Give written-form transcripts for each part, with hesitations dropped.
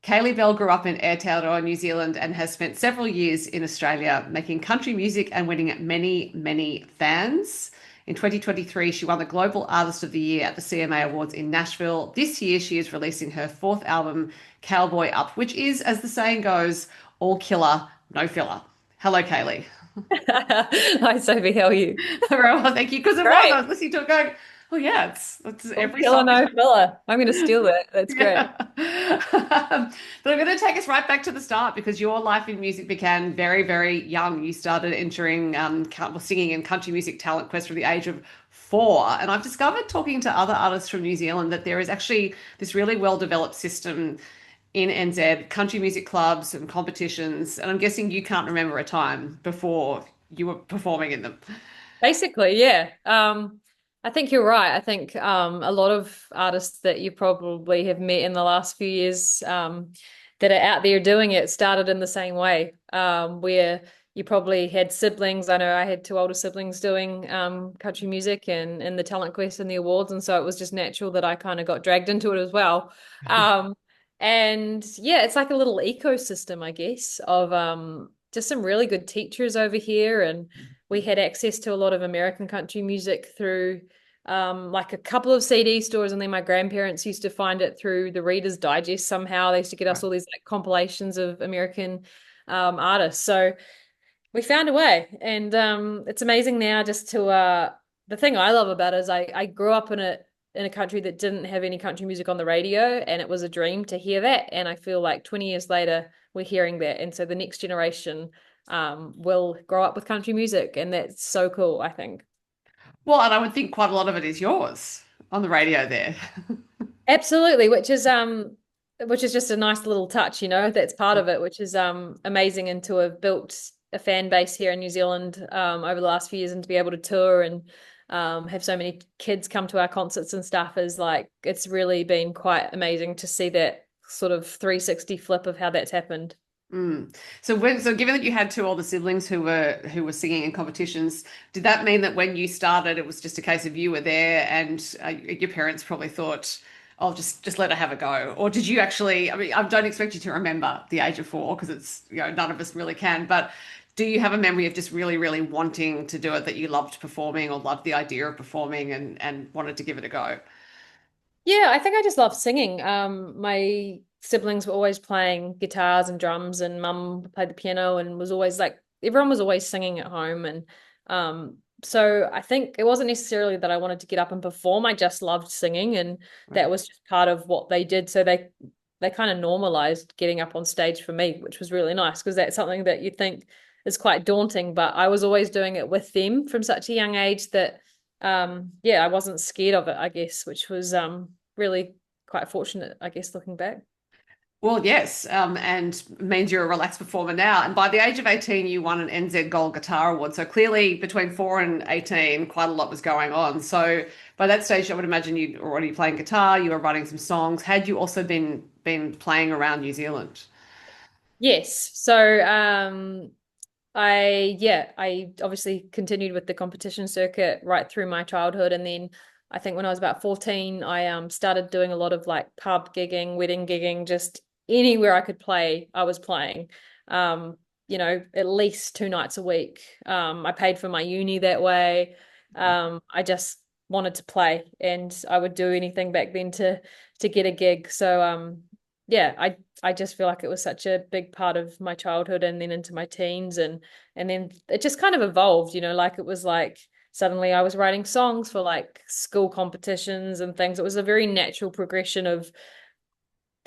Kaylee Bell grew up in Aotearoa, New Zealand, and has spent several years in Australia making country music and winning many, many fans. In 2023, she won the Global Artist of the Year at the CMA Awards in Nashville. This year, she is releasing her fourth album, Cowboy Up, which is, as the saying goes, all killer, no filler. Hello, Kaylee. Hi, Sophie. How are you? Very well, thank you. Because it was, I Great. was listening to it going, oh, yeah, it's All every killer, song is. no filler. I'm going to steal that. That's great. Yeah. But I'm going to take us right back to the start because your life in music began very, very young. You started entering singing in country music talent quest from the age of 4. And I've discovered talking to other artists from New Zealand that there is actually this really well-developed system in NZ, country music clubs and competitions. And I'm guessing you can't remember a time before you were performing in them. Basically, yeah. I think you're right. I think a lot of artists that you probably have met in the last few years that are out there doing it started in the same way, where you probably had siblings. I know I had two older siblings doing country music and the talent quest and the awards, and so it was just natural that I kind of got dragged into it as well. Um, and yeah, it's like a little ecosystem, I guess, of just some really good teachers over here, and we had access to a lot of American country music through like a couple of CD stores, and then my grandparents used to find it through the Reader's Digest somehow. They used to get us all these like compilations of American artists. So we found a way, and it's amazing now just to the thing I love about it is I grew up in a country that didn't have any country music on the radio, and it was a dream to hear that. And I feel like 20 years later, we're hearing that. And so the next generation will grow up with country music, and that's so cool, I think. Well, and I would think quite a lot of it is yours on the radio there. Absolutely, which is just a nice little touch, that's part of it, which is amazing, and to have built a fan base here in New Zealand over the last few years, and to be able to tour and have so many kids come to our concerts and stuff is like it's really been quite amazing to see that sort of 360 flip of how that's happened. Mm. So given that you had two older siblings who were singing in competitions, did that mean that when you started, it was just a case of you were there and your parents probably thought, "Oh, just let her have a go," or did you actually? I mean, I don't expect you to remember the age of 4 because it's none of us really can, but. Do you have a memory of just really, really wanting to do it, that you loved performing or loved the idea of performing and wanted to give it a go? Yeah, I think I just love singing. My siblings were always playing guitars and drums, and mum played the piano and was always like everyone was always singing at home. And so I think it wasn't necessarily that I wanted to get up and perform. I just loved singing, and that Right. was just part of what they did. So they kind of normalized getting up on stage for me, which was really nice because that's something that you think is quite daunting. But I was always doing it with them from such a young age that yeah, I wasn't scared of it, I guess, which was really quite fortunate, I guess, looking back. Well, yes, and means you're a relaxed performer now. And by the age of 18, you won an NZ Gold Guitar Award. So clearly, between 4 and 18, quite a lot was going on. So by that stage, I would imagine you'd already playing guitar, you were writing some songs. Had you also been playing around New Zealand? Yes. So I obviously continued with the competition circuit right through my childhood, and then I think when I was about 14, I started doing a lot of like pub gigging, wedding gigging, just anywhere I could play, I was playing. At least 2 nights a week. I paid for my uni that way. I just wanted to play, and I would do anything back then to get a gig. So yeah, I just feel like it was such a big part of my childhood and then into my teens, and then it just kind of evolved, like it was like suddenly I was writing songs for like school competitions and things. It was a very natural progression of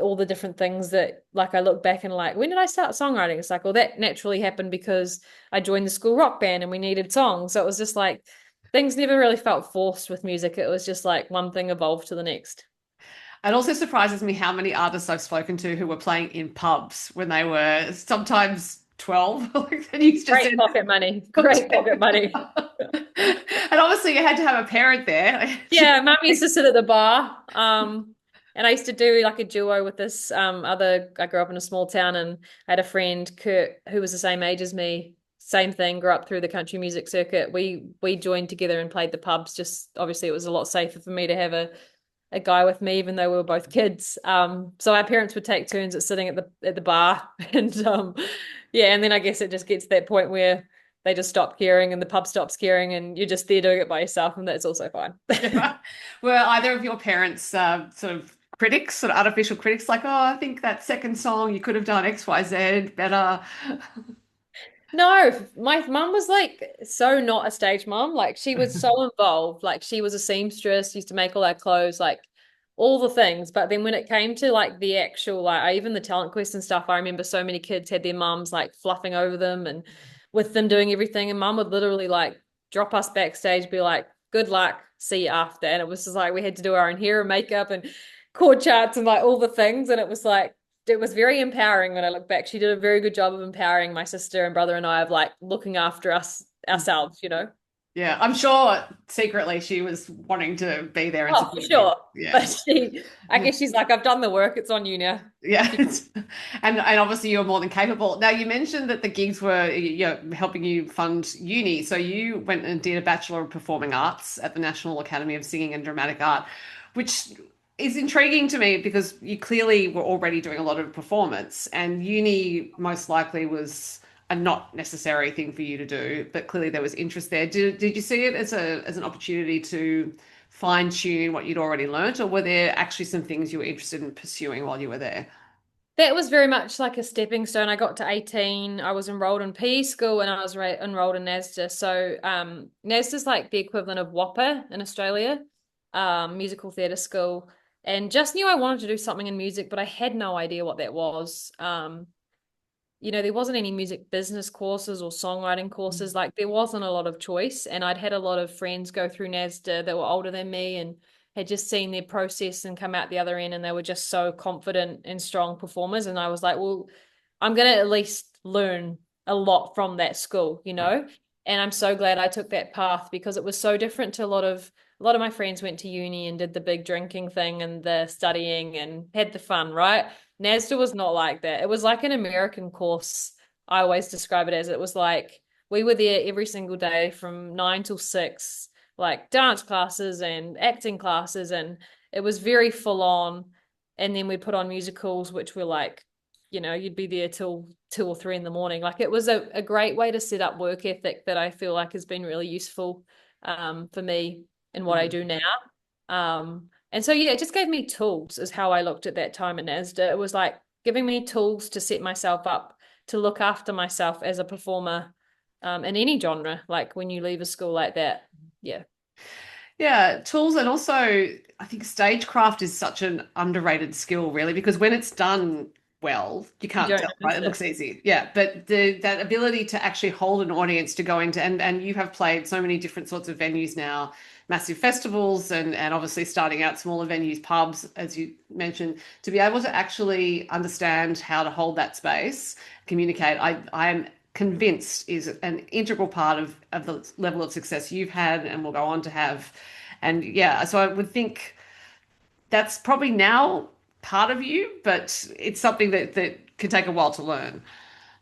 all the different things that like I look back and like, when did I start songwriting? It's like, well, that naturally happened because I joined the school rock band and we needed songs. So it was just like things never really felt forced with music. It was just like one thing evolved to the next. It also surprises me how many artists I've spoken to who were playing in pubs when they were sometimes 12. Like, and you just Great said, pocket money. got Great to. pocket money. And obviously, you had to have a parent there. Yeah, mum used to sit at the bar. And I used to do like a duo with this other, I grew up in a small town, and I had a friend, Kurt, who was the same age as me. Same thing, grew up through the country music circuit. We joined together and played the pubs. Just obviously it was a lot safer for me to have a guy with me, even though we were both kids. So our parents would take turns at sitting at the bar, and yeah, and then I guess it just gets to that point where they just stop caring and the pub stops caring, and you're just there doing it by yourself, and that's also fine. Yeah. Were either of your parents sort of critics, sort of artificial critics, like, oh, I think that second song you could have done X, Y, Z better? No, my mum was like so not a stage mom. Like she was so involved. Like she was a seamstress, used to make all our clothes, like all the things. But then when it came to like the actual, like even the talent quest and stuff, I remember so many kids had their mums like fluffing over them and with them doing everything. And mum would literally like drop us backstage, be like, good luck, see you after. And it was just like we had to do our own hair and makeup and chord charts and like all the things. And it was like it was very empowering when I look back. She did a very good job of empowering my sister and brother and I of like looking after us ourselves, you know. Yeah, I'm sure secretly she was wanting to be there and Oh, for support you. sure. Yeah. But I guess she's like, I've done the work, it's on you now. Yeah, and obviously you're more than capable. Now you mentioned that the gigs were helping you fund uni, so you went and did a Bachelor of Performing Arts at the National Academy of Singing and Dramatic Art, which is intriguing to me because you clearly were already doing a lot of performance, and uni most likely was a not necessary thing for you to do, but clearly there was interest there. Did you see it as a as an opportunity to fine tune what you'd already learnt, or were there actually some things you were interested in pursuing while you were there? That was very much like a stepping stone. I got to 18, I was enrolled in PE school and I was enrolled in NASDA. So NASDA's like the equivalent of WAPA in Australia, musical theatre school. And just knew I wanted to do something in music, but I had no idea what that was. There wasn't any music business courses or songwriting courses. Like there wasn't a lot of choice. And I'd had a lot of friends go through NASDA that were older than me and had just seen their process and come out the other end. And they were just so confident and strong performers. And I was like, well, I'm going to at least learn a lot from that school, you know? And I'm so glad I took that path because it was so different to a lot of my friends went to uni and did the big drinking thing and the studying and had the fun, right? NASDA was not like that. It was like an American course. I always describe it as it was like we were there every single day from 9 till 6, like dance classes and acting classes, and it was very full on. And then we put on musicals, which were like, you'd be there till 2 or 3 in the morning. Like it was a great way to set up work ethic that I feel like has been really useful for me in what I Mm. do now. And so, yeah, it just gave me tools, is how I looked at that time in NASDA. It was like giving me tools to set myself up to look after myself as a performer in any genre, like when you leave a school like that. Yeah. Yeah, tools, and also I think stagecraft is such an underrated skill, really, because when it's done well, you You can't don't tell, right? notice It it. looks easy. Yeah, but that ability to actually hold an audience to go into, and you have played so many different sorts of venues now, massive festivals and obviously starting out smaller venues, pubs, as you mentioned, to be able to actually understand how to hold that space, communicate. I am convinced is an integral part of the level of success you've had and will go on to have. And yeah, so I would think that's probably now part of you, but it's something that can take a while to learn.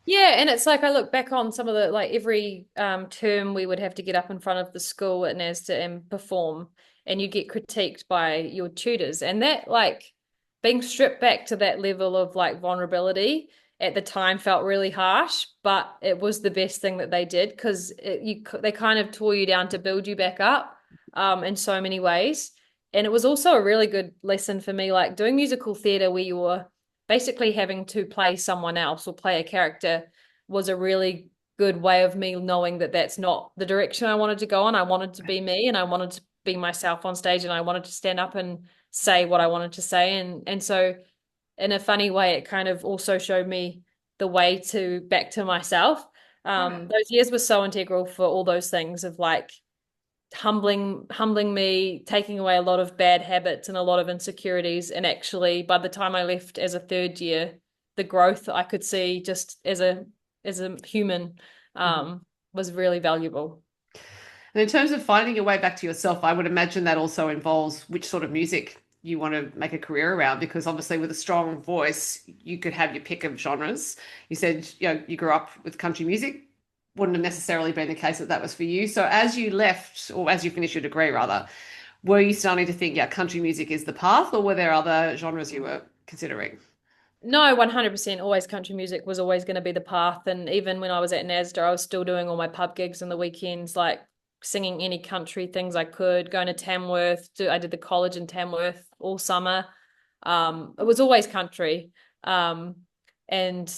Yeah, and it's like I look back on some of the like every term we would have to get up in front of the school at NASDA and perform, and you get critiqued by your tutors, and that like being stripped back to that level of like vulnerability at the time felt really harsh, but it was the best thing that they did because they kind of tore you down to build you back up in so many ways, and it was also a really good lesson for me, like doing musical theatre where you were basically having to play someone else or play a character was a really good way of me knowing that that's not the direction I wanted to go on. I wanted to be me and I wanted to be myself on stage and I wanted to stand up and say what I wanted to say. And so in a funny way, it kind of also showed me the way to back to myself. Right. Those years were so integral for all those things of like humbling me, taking away a lot of bad habits and a lot of insecurities. And actually, by the time I left as a third year, the growth I could see just as a human Mhm. was really valuable. And in terms of finding your way back to yourself, I would imagine that also involves which sort of music you want to make a career around, because obviously with a strong voice, you could have your pick of genres. You said, you grew up with country music. Wouldn't have necessarily been the case that that was for you. So as you left, or as you finished your degree rather, were you starting to think, yeah, country music is the path, or were there other genres you were considering? No, 100% always country music was always going to be the path. And even when I was at NASDA, I was still doing all my pub gigs in the weekends, like singing any country things I could, going to Tamworth. I did the college in Tamworth all summer. It was always country. Um, and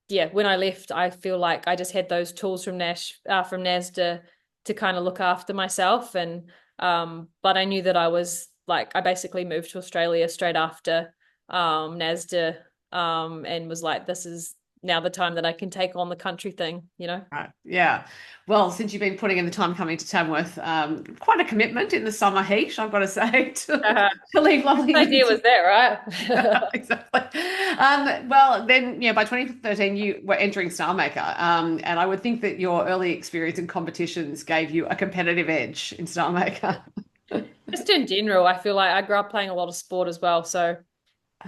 yeah, when I left, I feel like I just had those tools from NASDA to kind of look after myself. And but I knew that I basically moved to Australia straight after NASDA, and was like, this is now the time that I can take on the country thing. Right. Yeah. Well, since you've been putting in the time coming to Tamworth, quite a commitment in the summer heat, I've got to say, to leave lovely What idea was that, Yeah, right? exactly. Well, then, by 2013, you were entering StarMaker. And I would think that your early experience in competitions gave you a competitive edge in StarMaker. Just in general, I feel like I grew up playing a lot of sport as well. So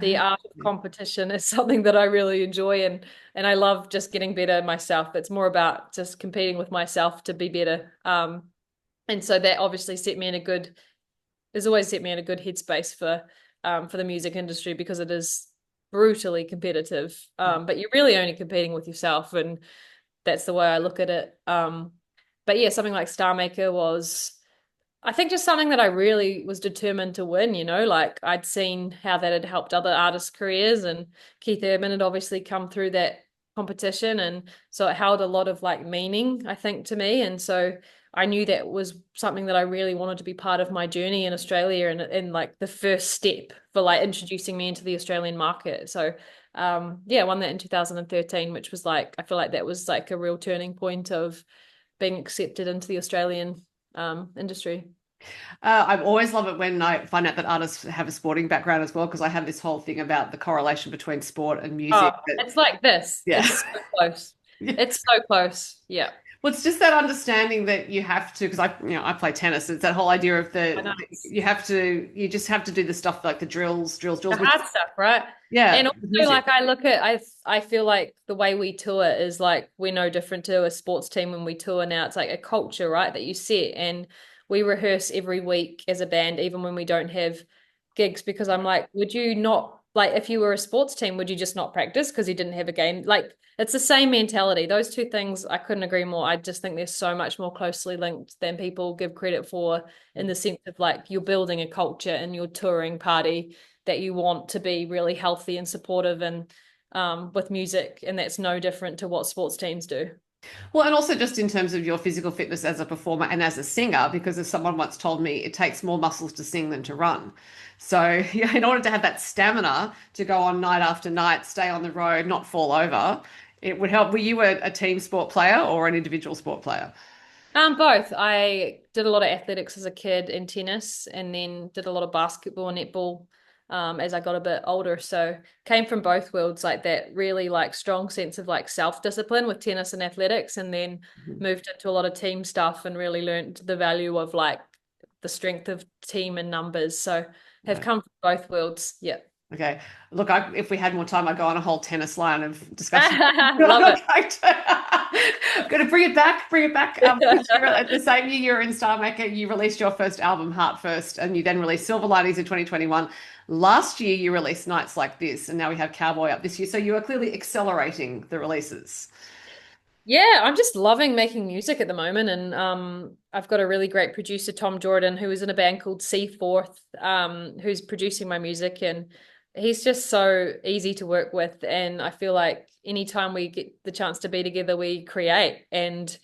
the art of competition is something that I really enjoy, and I love just getting better myself. It's more about just competing with myself to be better. And so that obviously has always set me in a good headspace for the music industry because it is brutally competitive. But you're really only competing with yourself, and that's the way I look at it. But yeah, something like Star Maker was, I think, just something that I really was determined to win. Like I'd seen how that had helped other artists' careers, and Keith Urban had obviously come through that competition. And so it held a lot of like meaning, I think, to me. And so I knew that was something that I really wanted to be part of my journey in Australia, and like the first step for like introducing me into the Australian market. So yeah, I won that in 2013, which was like, I feel like that was like a real turning point of being accepted into the Australian industry. I always love it when I find out that artists have a sporting background as well, because I have this whole thing about the correlation between sport and Oh, music. That, it's like this. yeah. It's so close. Yeah. It's so close. Yeah. Well, it's just that understanding that you have to, because I play tennis. It's that whole idea of I know. you just have to do the stuff like the drills, The which, hard stuff, right? And yeah, also, music. like, I feel like the way we tour is like we're no different to a sports team when we tour now. It's like a culture, right, that you set, and we rehearse every week as a band, even when we don't have gigs. Because I'm like, would you not, like, if you were a sports team, would you just not practice because you didn't have a game? Like, it's the same mentality. Those two things, I couldn't agree more. I just think they're so much more closely linked than people give credit for, in the sense of like you're building a culture in your touring party that you want to be really healthy and supportive, and with music, and that's no different to what sports teams do. Well, and also just in terms of your physical fitness as a performer and as a singer, because as someone once told me, it takes more muscles to sing than to run. So, yeah, in order to have that stamina to go on night after night, stay on the road, not fall over, it would help. Were you a team sport player or an individual sport player? Both. I did a lot of athletics as a kid and tennis, and then did a lot of basketball and netball as I got a bit older. So came from both worlds, like that really like strong sense of like self-discipline with tennis and athletics, and then Mhm. moved into a lot of team stuff and really learned the value of like the strength of team and numbers. So have Yeah. come from both worlds. Yeah. Okay. Look, if we had more time, I'd go on a whole tennis line of discussion. I'm Love not it. going to. I'm going to bring it back, bring it back. Because at the same year you were in Star Maker, you released your first album, Heart First, and you then released Silver Linings in 2021. Last year you released Nights Like This, and now we have Cowboy Up this year. So you are clearly accelerating the releases. Yeah, I'm just loving making music at the moment, and I've got a really great producer, Tom Jordan, who is in a band called Seaforth, who's producing my music, and he's just so easy to work with, and I feel like anytime we get the chance to be together, we create. And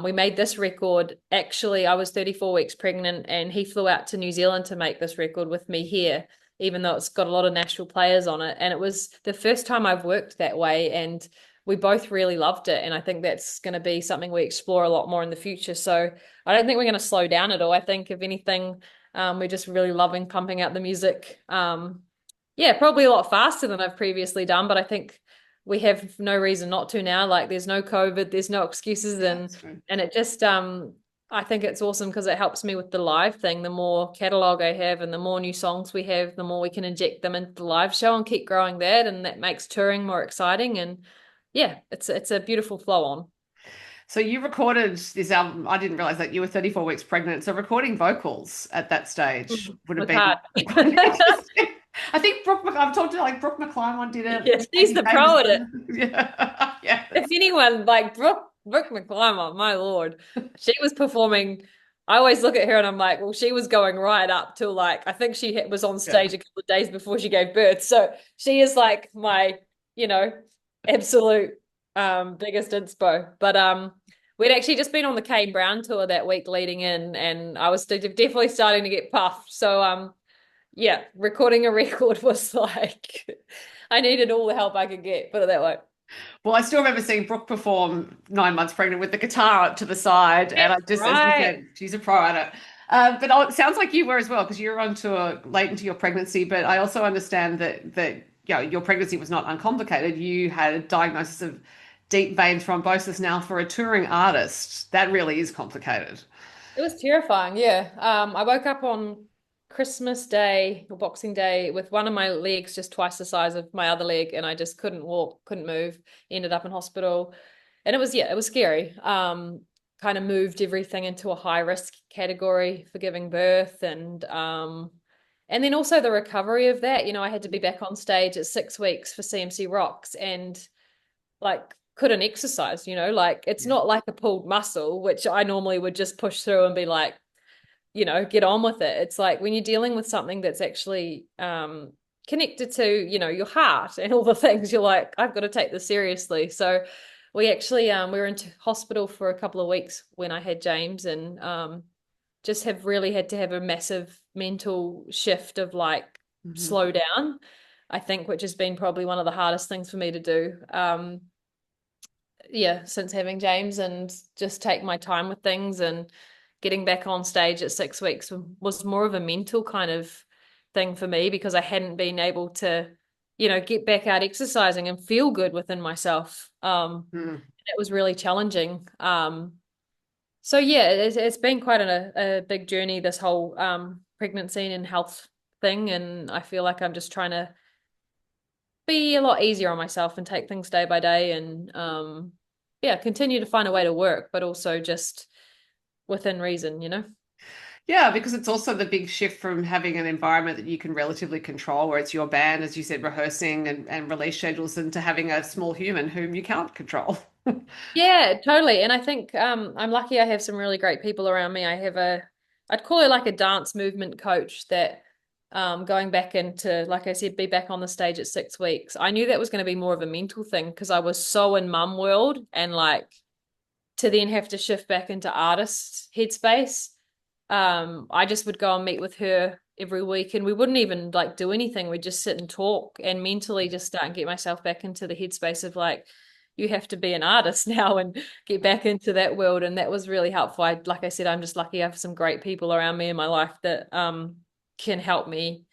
we made this record. Actually, I was 34 weeks pregnant, and he flew out to New Zealand to make this record with me here, even though it's got a lot of Nashville players on it, and it was the first time I've worked that way, and we both really loved it. And I think that's going to be something we explore a lot more in the future. So I don't think we're going to slow down at all. I think, if anything, we're just really loving pumping out the music. Yeah, probably a lot faster than I've previously done, but I think we have no reason not to now. Like there's no COVID, there's no excuses, and That's true. it just I think it's awesome because it helps me with the live thing. The more catalog I have and the more new songs we have, the more we can inject them into the live show and keep growing that, and that makes touring more exciting. And yeah, it's a beautiful flow on. So you recorded this album. I didn't realize that you were 34 weeks pregnant. So recording vocals at that stage would have It's been hard. quite interesting. I think I've talked to like Brooke McClymont did it. Yeah, she's Amy the pro at it. Jameson. Yeah. Yeah. If anyone like Brooke McClymont, my Lord, she was performing. I always look at her and I'm like, well, she was going right up till like I think she was on Yeah. stage a couple of days before she gave birth. So she is like my, you know, absolute biggest inspo. But we'd actually just been on the Kane Brown tour that week leading in, and I was definitely starting to get puffed. So yeah, recording a record was like I needed all the help I could get, put it that way. Well, I still remember seeing Brooke perform 9 months pregnant with the guitar up to the side. And I just, as you Right. said, she's a pro at it. But it sounds like you were as well, because you were on tour late into your pregnancy. But I also understand that your pregnancy was not uncomplicated. You had a diagnosis of deep vein thrombosis. Now, for a touring artist, that really is complicated. It was terrifying, yeah. I woke up on Christmas Day or Boxing Day with one of my legs just twice the size of my other leg, and I just couldn't walk, couldn't move. Ended up in hospital, and it was scary. Kind of moved everything into a high risk category for giving birth, and then also the recovery of that. You know, I had to be back on stage at 6 weeks for CMC Rocks, and like couldn't exercise, you know, like it's Yeah. not like a pulled muscle, which I normally would just push through and be like, you know, get on with it. It's like when you're dealing with something that's actually connected to, you know, your heart and all the things, you're like, I've got to take this seriously. So we actually we were in hospital for a couple of weeks when I had James, and just have really had to have a massive mental shift of like Mhm. slow down, I think, which has been probably one of the hardest things for me to do. Yeah, since having James, and just take my time with things, and getting back on stage at 6 weeks was more of a mental kind of thing for me because I hadn't been able to, you know, get back out exercising and feel good within myself. Mm. It was really challenging. So yeah, it's been quite a big journey, this whole pregnancy and health thing, and I feel like I'm just trying to be a lot easier on myself and take things day by day, and yeah, continue to find a way to work, but also just within reason, you know? Yeah, because it's also the big shift from having an environment that you can relatively control, where it's your band, as you said, rehearsing and release schedules, and to having a small human whom you can't control. Yeah, totally. And I think I'm lucky I have some really great people around me. I have I'd call it like a dance movement coach that going back into, like I said, be back on the stage at 6 weeks. I knew that was going to be more of a mental thing because I was so in mum world, and like to then have to shift back into artist headspace. I just would go and meet with her every week, and we wouldn't even like do anything. We'd just sit and talk and mentally just start and get myself back into the headspace of like, you have to be an artist now and get back into that world. And that was really helpful. Like I said, I'm just lucky I have some great people around me in my life that can help me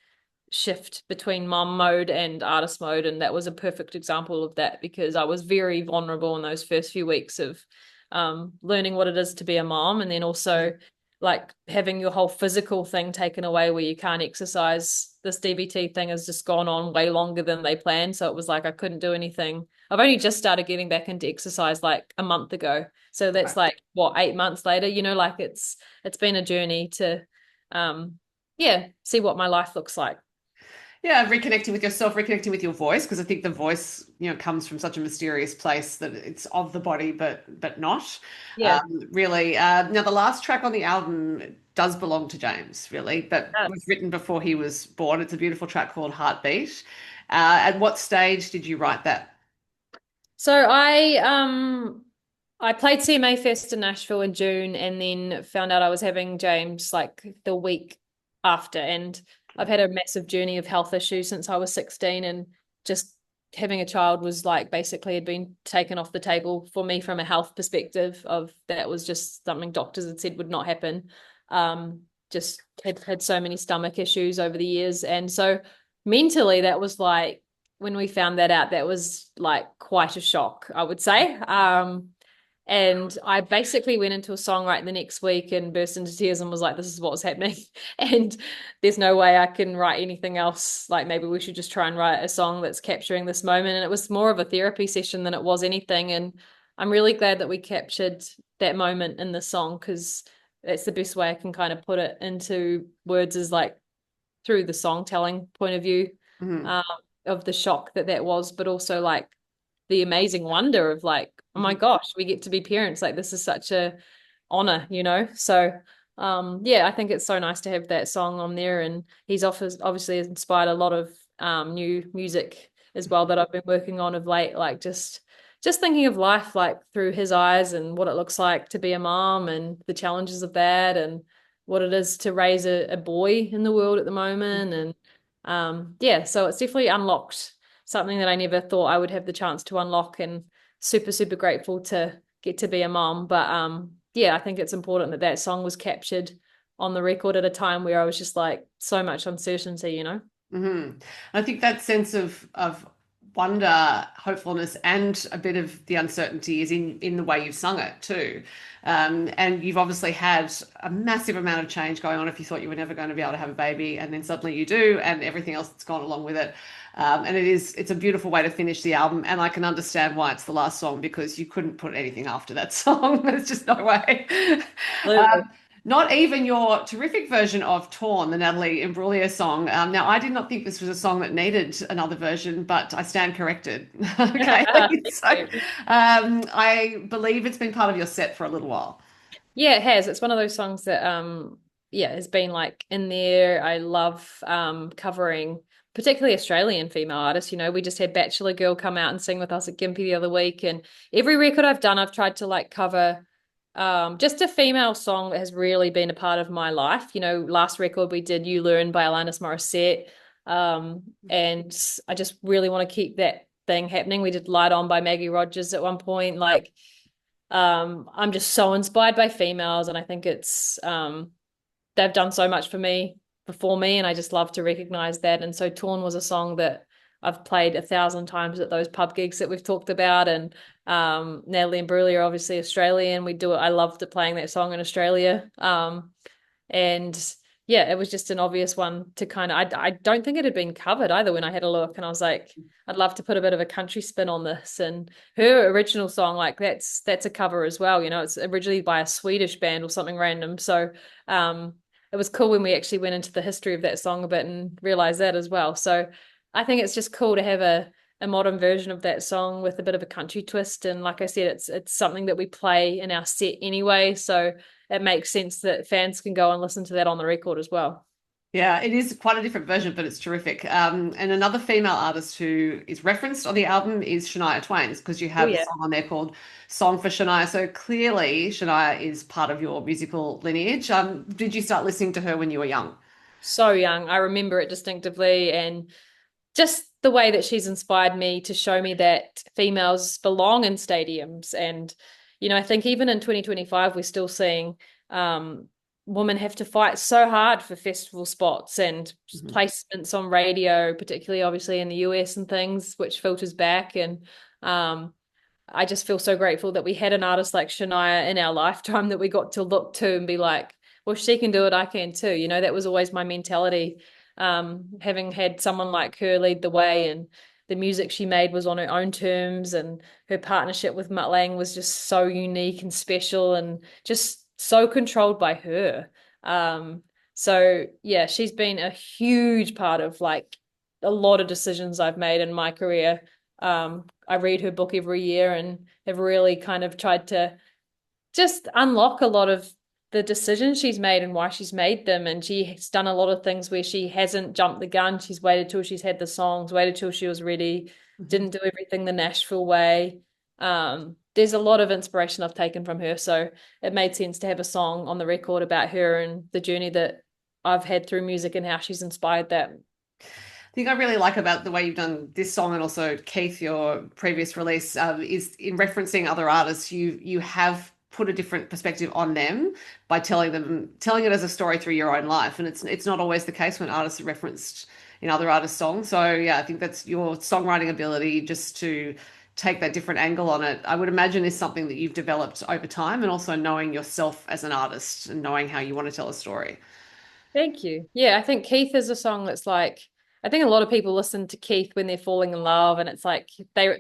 shift between mom mode and artist mode. And that was a perfect example of that because I was very vulnerable in those first few weeks of learning what it is to be a mom, and then also like having your whole physical thing taken away where you can't exercise. This DBT thing has just gone on way longer than they planned. So it was like I couldn't do anything. I've only just started getting back into exercise like a month ago. So that's like what, 8 months later, you know, like it's been a journey to yeah, see what my life looks like. Yeah, reconnecting with yourself, reconnecting with your voice, because I think the voice, comes from such a mysterious place that it's of the body, but not. Yeah. Really. Now, the last track on the album does belong to James, really. That was written before he was born. It's a beautiful track called Heartbeat. At what stage did you write that? So I played CMA Fest in Nashville in June, and then found out I was having James like the week after. And I've had a massive journey of health issues since I was 16, and just having a child was like basically had been taken off the table for me from a health perspective. Of that was just something doctors had said would not happen. Just had so many stomach issues over the years. And so mentally that was like, when we found that out, that was like quite a shock, I would say. And I basically went into a songwriting the next week and burst into tears and was like, this is what's happening. And there's no way I can write anything else. Like maybe we should just try and write a song that's capturing this moment. And it was more of a therapy session than it was anything. And I'm really glad that we captured that moment in the song because that's the best way I can kind of put it into words is like through the song telling point of view Hmm. um, of the shock that that was, but also like the amazing wonder of like, oh my Hmm. gosh, we get to be parents. Like this is such a honor, you know? So yeah, I think it's so nice to have that song on there. And he's obviously inspired a lot of new music as well that I've been working on of late, like just thinking of life like through his eyes and what it looks like to be a mom and the challenges of that and what it is to raise a boy in the world at the moment. And yeah, so it's definitely unlocked something that I never thought I would have the chance to unlock and super, super grateful to get to be a mom. But yeah, I think it's important that that song was captured on the record at a time where I was just like so much uncertainty, you know? Hmm. I think that sense of wonder, hopefulness, and a bit of the uncertainty is in the way you've sung it too. And you've obviously had a massive amount of change going on if you thought you were never going to be able to have a baby, and then suddenly you do, and everything else that's gone along with it. And it's a beautiful way to finish the album, and I can understand why it's the last song because you couldn't put anything after that song. There's just no way. Absolutely. Not even your terrific version of Torn, the Natalie Imbruglia song. Now, I did not think this was a song that needed another version, but I stand corrected. Kaylee. Thank So, you. I believe it's been part of your set for a little while. Yeah, it has. It's one of those songs that yeah, has been like in there. I love covering particularly Australian female artists. You know, we just had Bachelor Girl come out and sing with us at Gympie the other week. And every record I've done, I've tried to like cover just a female song that has really been a part of my life. You know, last record we did You Learn by Alanis Morissette. And I just really want to keep that thing happening. We did Light On by Maggie Rogers at one point. Like I'm just so inspired by females, and I think it's they've done so much for me before me, and I just love to recognize that. And so Torn was a song that I've played 1,000 times at those pub gigs that we've talked about. And Natalie and Bruley are obviously Australian. We do it. I loved it playing that song in Australia. And yeah, it was just an obvious one to kind of I don't think it had been covered either when I had a look, and I was like, I'd love to put a bit of a country spin on this. And her original song, like that's a cover as well. You know, it's originally by a Swedish band or something random. So it was cool when we actually went into the history of that song a bit and realized that as well. So I think it's just cool to have a modern version of that song with a bit of a country twist. And like I said, it's something that we play in our set anyway. So it makes sense that fans can go and listen to that on the record as well. Yeah, it is quite a different version, but it's terrific. And another female artist who is referenced on the album is Shania Twain, because you Oh have a yeah. song on there called Song for Shania. So clearly, Shania is part of your musical lineage. Did you start listening to her when you were young? So young. I remember it distinctively and just the way that she's inspired me to show me that females belong in stadiums. And, you know, I think even in 2025, we're still seeing women have to fight so hard for festival spots and Mhm. placements on radio, particularly obviously in the US and things, which filters back. And um, I just feel so grateful that we had an artist like Shania in our lifetime that we got to look to and be like, well, if she can do it, I can too. You know, that was always my mentality. Having had someone like her lead the way, and the music she made was on her own terms, and her partnership with Mutt Lang was just so unique and special and just so controlled by her. So yeah, she's been a huge part of like a lot of decisions I've made in my career. I read her book every year and have really kind of tried to just unlock a lot of the decisions she's made and why she's made them. And she's done a lot of things where she hasn't jumped the gun. She's waited till she's had the songs, waited till she was ready, Mhm. didn't do everything the Nashville way. There's a lot of inspiration I've taken from her. So it made sense to have a song on the record about her and the journey that I've had through music and how she's inspired that. Thing I really like about the way you've done this song and also Keith, your previous release, is in referencing other artists, you have put a different perspective on them by telling it as a story through your own life, and it's not always the case when artists are referenced in other artists' songs. So yeah, I think that's your songwriting ability just to take that different angle on it. I would imagine is something that you've developed over time, and also knowing yourself as an artist and knowing how you want to tell a story. Thank you. Yeah, I think Keith is a song that's like I think a lot of people listen to Keith when they're falling in love, and it's like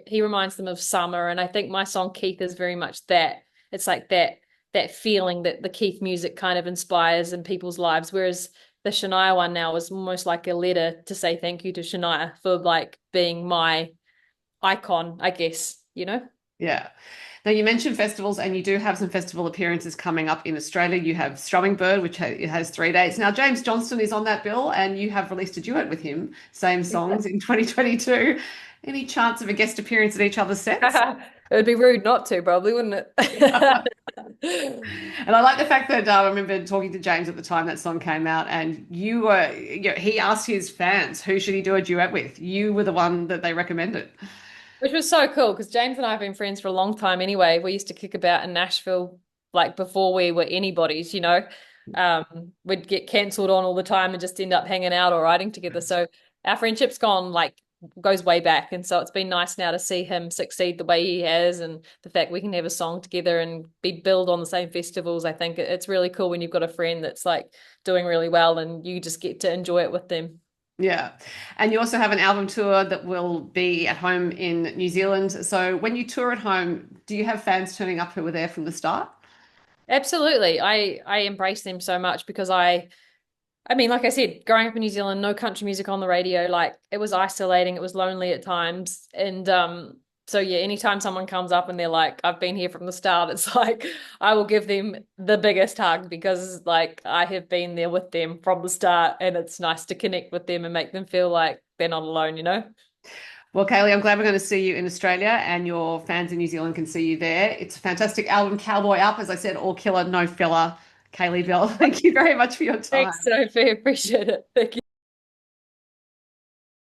he reminds them of summer. And I think my song Keith is very much that. It's like that feeling that the Keith music kind of inspires in people's lives. Whereas the Shania one now is almost like a letter to say thank you to Shania for like being my icon, I guess, you know? Yeah. Now you mentioned festivals, and you do have some festival appearances coming up in Australia. You have Strumming Bird, which it has 3 days. Now James Johnston is on that bill, and you have released a duet with him, same songs in 2022. Any chance of a guest appearance at each other's sets? It would be rude not to, probably, wouldn't it? And I like the fact that I remember talking to James at the time that song came out, and he asked his fans who should he do a duet with. You were the one that they recommended. Which was so cool because James and I have been friends for a long time anyway. We used to kick about in Nashville like before we were anybody's, you know. We'd get cancelled on all the time and just end up hanging out or writing together. So our friendship's gone like goes way back. And so it's been nice now to see him succeed the way he has, and the fact we can have a song together and be billed on the same festivals. I think it's really cool when you've got a friend that's like doing really well and you just get to enjoy it with them. Yeah. And you also have an album tour that will be at home in New Zealand. So when you tour at home, do you have fans turning up who were there from the start? Absolutely. I embrace them so much because I mean, like I said, growing up in New Zealand, no country music on the radio, like it was isolating, it was lonely at times. And so yeah, anytime someone comes up and they're like, I've been here from the start, it's like I will give them the biggest hug because like I have been there with them from the start, and it's nice to connect with them and make them feel like they're not alone, you know? Well, Kaylee, I'm glad we're going to see you in Australia, and your fans in New Zealand can see you there. It's a fantastic album, Cowboy Up. As I said, all killer, no filler. Kaylee Bell, thank you very much for your time. Thanks, Sophie. Appreciate it. Thank you.